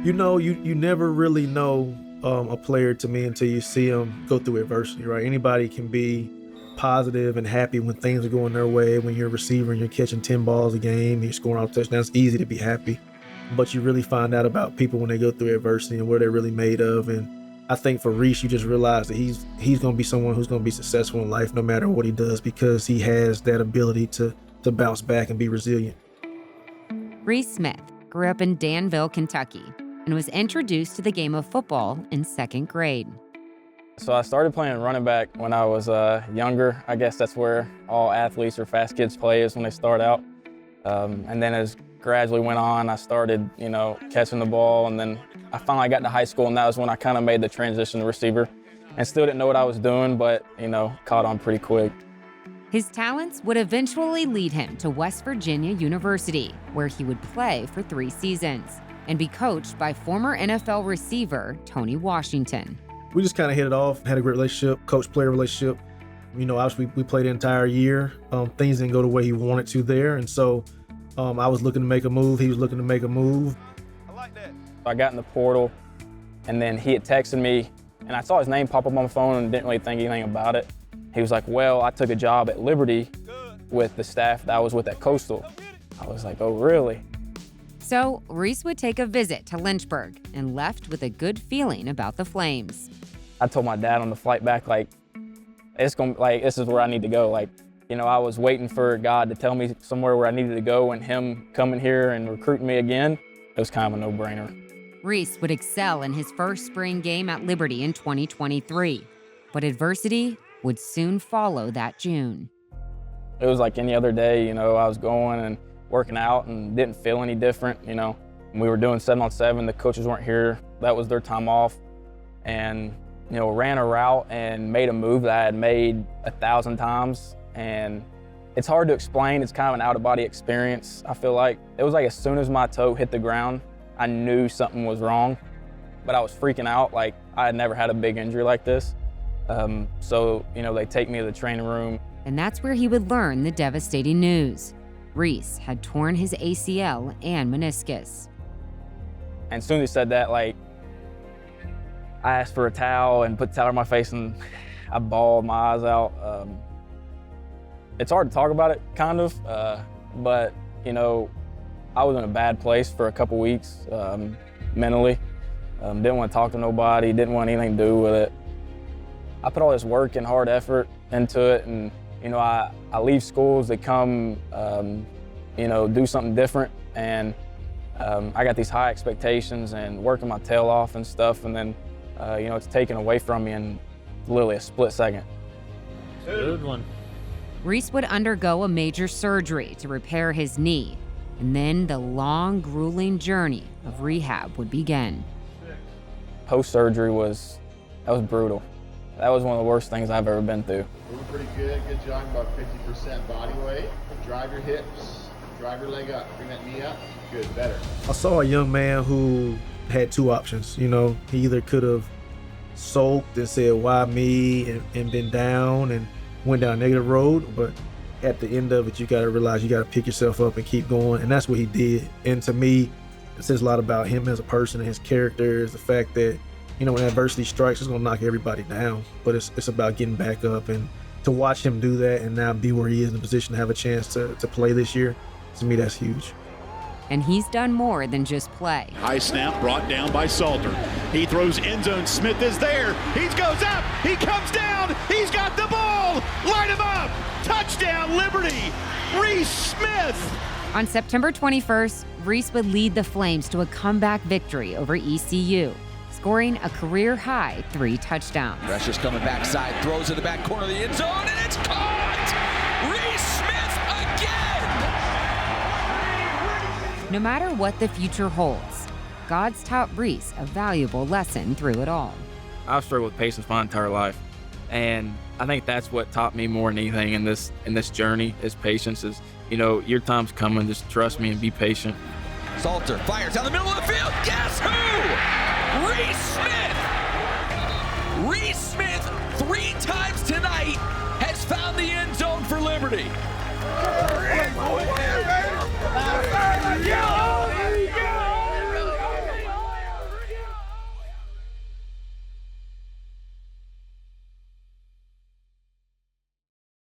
You never really know a player to me until you see them go through adversity, right? Anybody can be positive and happy when things are going their way. When you're a receiver and you're catching 10 balls a game and you're scoring all touchdowns, it's easy to be happy. But you really find out about people when they go through adversity and what they're really made of. And I think for Reese, you just realize that he's going to be someone who's going to be successful in life no matter what he does, because he has that ability to bounce back and be resilient. Reese Smith grew up in Danville, Kentucky, and was introduced to the game of football in 2nd grade. So I started playing running back when I was younger. I guess that's where all athletes or fast kids play, is when they start out. And then as gradually went on, I started, catching the ball, and then I finally got to high school, and that was when I kind of made the transition to receiver. And still didn't know what I was doing, but, caught on pretty quick. His talents would eventually lead him to West Virginia University, where he would play for 3 seasons and be coached by former NFL receiver Tony Washington. We just kind of hit it off, had a great relationship, coach-player relationship. Obviously we played the entire year. Things didn't go the way he wanted to there, and so I was looking to make a move. He was looking to make a move. I like that. I got in the portal, and then he had texted me, and I saw his name pop up on my phone and didn't really think anything about it. He was like, well, I took a job at Liberty with the staff that I was with at Coastal. I was like, oh, really? So Reese would take a visit to Lynchburg and left with a good feeling about the Flames. I told my dad on the flight back, this is where I need to go. I was waiting for God to tell me somewhere where I needed to go, and him coming here and recruiting me again, it was kind of a no-brainer. Reese would excel in his first spring game at Liberty in 2023, but adversity would soon follow that June. It was like any other day, I was going and working out and didn't feel any different, We were doing 7-on-7, the coaches weren't here, that was their time off, and, ran a route and made a move that I had made 1,000 times, and it's hard to explain. It's kind of an out-of-body experience, I feel like. It was like as soon as my toe hit the ground, I knew something was wrong, but I was freaking out. I had never had a big injury like this. So, they take me to the training room. And that's where he would learn the devastating news. Reese had torn his ACL and meniscus. And as soon as he said that, I asked for a towel and put the towel on my face, and I bawled my eyes out. It's hard to talk about it, kind of, but, I was in a bad place for a couple weeks, mentally. Didn't want to talk to nobody, didn't want anything to do with it. I put all this work and hard effort into it, and, I leave schools to come, do something different, and I got these high expectations and working my tail off and stuff, and then, it's taken away from me in literally a split second. Good one. Reese would undergo a major surgery to repair his knee, and then the long, grueling journey of rehab would begin. Post-surgery was brutal. That was one of the worst things I've ever been through. Moving pretty good, good job, about 50% body weight. Drive your hips, drive your leg up, bring that knee up, good, better. I saw a young man who had 2 options. He either could have sulked and said, why me, and been down and went down a negative road, but at the end of it, you got to realize you got to pick yourself up and keep going, and that's what he did. And to me, it says a lot about him as a person and his character, is the fact that, when adversity strikes, it's going to knock everybody down, but it's about getting back up, and to watch him do that and now be where he is in a position to have a chance to play this year, to me, that's huge. And he's done more than just play. High snap brought down by Salter. He throws end zone. Smith is there. He goes up. He comes down. He's got the ball. Light him up. Touchdown, Liberty. Reese Smith. On September 21st, Reese would lead the Flames to a comeback victory over ECU, scoring a career-high 3 touchdowns. Precious coming backside, throws in the back corner of the end zone, and it's caught! Reese Smith again! No matter what the future holds, God's taught Reese a valuable lesson through it all. I've struggled with patience my entire life, and I think that's what taught me more than anything in this journey is patience. Is your time's coming. Just trust me and be patient. Salter fires down the middle of the field. Guess who? Reese Smith! Reese Smith, 3 times tonight, has found the end zone for Liberty.